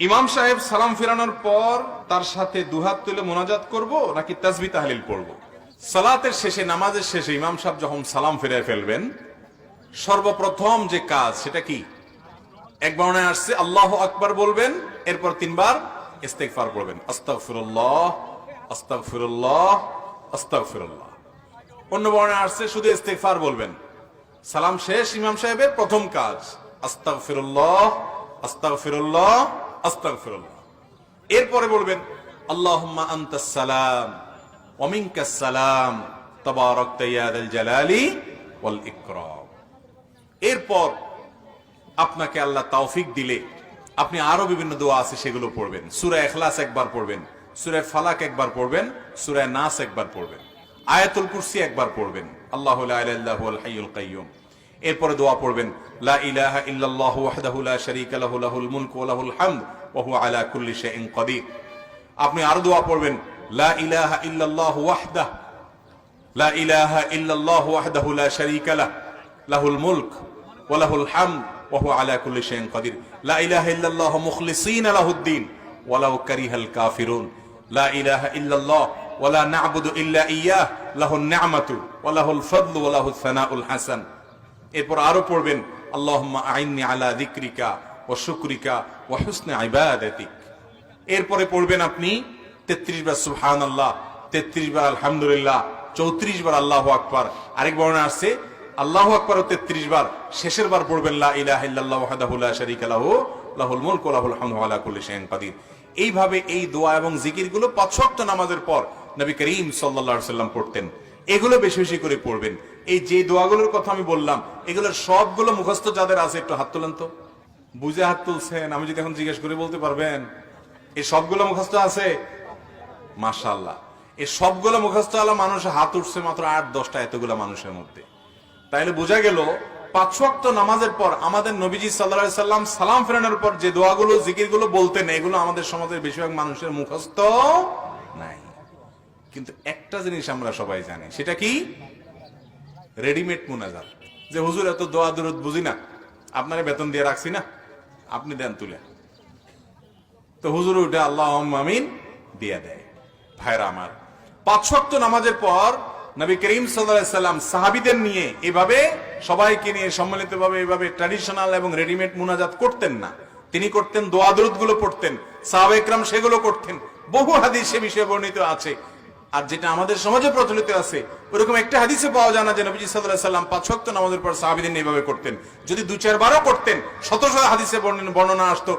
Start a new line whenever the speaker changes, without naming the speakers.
ইমাম সাহেব সালাম ফেরানোর পর তার সাথে দুহাত তুলে মোনাজাত করব নাকি তাসবিহ তাহলিল পড়ব? সালাতের শেষে, নামাজের শেষে ইমাম সাহেব যখন সালাম ফিরিয়ে ফেলবেন, সর্বপ্রথম যে কাজ সেটা কি? এক বর্ণনায় আসছে আল্লাহু আকবার বলবেন, এরপর 3 বার ইস্তিগফার পড়বেন, আস্তাগফিরুল্লাহ আস্তাগফিরুল্লাহ আস্তাগফিরুল্লাহ। অন্য বর্ণনায় আসছে শুধু ইস্তিগফার বলবেন। সালাম শেষ ইমাম সাহেবের প্রথম কাজ আস্তাগফিরুল্লাহ আস্তাগফিরুল্লাহ আস্তাগফিরুল্লাহ। এরপরে বলবেন আল্লাহুম্মা আনতাস সালাম ওয়া মিনকাস সালাম তাবারাকতা ইয়া যাল জালালি ওয়াল ইকরাম। এরপর আপনাকে আল্লাহ তৌফিক দিলে আপনি আরো বিভিন্ন দোয়া আছে সেগুলো পড়বেন। সূরা ইখলাস একবার পড়বেন, সূরা ফালাক একবার পড়বেন, সূরা নাস একবার পড়বেন, আয়াতুল কুরসি একবার পড়বেন, আল্লাহু লা ইলাহা ইল্লা হুয়াল হাইয়ুল কাইয়্যুম। এরপরে দোয়া পড়বেন লা ইলাহা ইল্লাল্লাহু ওয়াহদাহু লা শারীকা লাহু লাহুল মুলকু ওয়া লাহুল হামদ ওয়া হুয়া আলা কুল্লি শাইইন কাদির। আপনি আরো দোয়া পড়বেন লা ইলাহা ইল্লাল্লাহু ওয়াহদাহু লা ইলাহা ইল্লাল্লাহু ওয়াহদাহু লা শারীকা লাহু লাহুল মুলক ওয়া লাহুল হামদ ওয়া হুয়া আলা কুল্লি শাইইন কাদির। লা ইলাহা ইল্লাল্লাহু মুখলিসিনা লাহুদ-দ্বীন ওয়ালাউ কারিহাল কাফিরুন। লা ইলাহা ইল্লাল্লাহ ওয়া লা না'বুদু ইল্লা ইয়্যাহ লাহুন নি'মাতু ওয়া লাহুল ফাদলু ওয়া লাহুস সানাউল হাসান। এরপর আরো পড়বেন আল্লাহুম্মা আইন্নি আলা যিকরিকা ওয়া শুকরিকা ওয়া হুসনি ইবাদাতিক। এরপরে পড়বেন আপনি 33 বার সুবহানাল্লাহ, 33 বার আলহামদুলিল্লাহ, 34 বার আল্লাহু আকবার। আরেক বর্ণনা আছে আল্লাহু আকবার 33 বার, শেষের বার পড়বেন লা ইলাহা ইল্লাল্লাহু ওয়াহদাহু লা শারীকা লাহু লাহুল মুলকু ওয়া লাহুল হামদু ওয়া আলা কুল্লি শাইইন কাদির। এইভাবে এই দোয়া এবং জিকিরগুলো 5 ওয়াক্ত নামাজের পর নবী করিম সাল্লাল্লাহু আলাইহি সাল্লাম পড়তেন। এগুলো বেশি বেশি করে পড়বেন। এই যে দোয়াগুলোর কথা আমি বললাম এগুলোর সবগুলো মুখস্থ যাদের আছে একটু হাত তোলেন তো। বুঝে হাত তুলছেন? আমি যদি এখন জিজ্ঞেস করে বলতে পারবেন এই সবগুলো মুখস্থ আছে? মাশাআল্লাহ। এই সবগুলো মুখস্থ আলা মানুষের হাত উঠছে মাত্র 8-10টা এতগুলো মানুষের মধ্যে। তাইলে বোঝা গেল 5 ওয়াক্ত নামাজের পর আমাদের নবীজি সাল্লাল্লাহু আলাইহি সাল্লাম সালাম ফেরানোর পর যে দোয়াগুলো জিকিরগুলো বলতেন এগুলো আমাদের সমাজের বেশিরভাগ মানুষের মুখস্থ নাই। কিন্তু একটা জিনিস আমরা সবাই জানি, সেটা কি? রেডিমেড মুনাজাত। যে হুজুর এত দোয়া দরুদ বুঝি না, আপনারে বেতন দিয়ে রাখছি না, আপনি দেন তুলে। তো হুজুর উঠে আল্লাহুম্মা আমিন দিয়ে দেয়। ভাইরা আমার, 5 ওয়াক্ত নামাজের পর নবী করিম সাল্লাল্লাহু আলাইহি সাল্লাম সাহাবীদের নিয়ে এভাবে সবাইকে নিয়ে সম্মিলিতভাবে এভাবে ট্র্যাডিশনাল এবং রেডিমেড মুনাজাত করতেন না। তিনি করতেন দোয়া দরুদ গুলো পড়তেন, সাহাবায়ে কেরাম সেগুলো করতেন। বহু হাদিস সে বিষয়ে বর্ণিত আছে। আর যেটা আমাদের সমাজে প্রচলিত আছে ওরকম একটা হাদিসে পাওয়া যায় না যে নবীজি সাল্লাল্লাহু আলাইহি সাল্লাম 5 ওয়াক্ত নামাজের পর সাহাবীদের নিয়ে এভাবে করতেন। যদি 2-4 বারও করতেন, শত শত হাদিসে বর্ণনা আসতো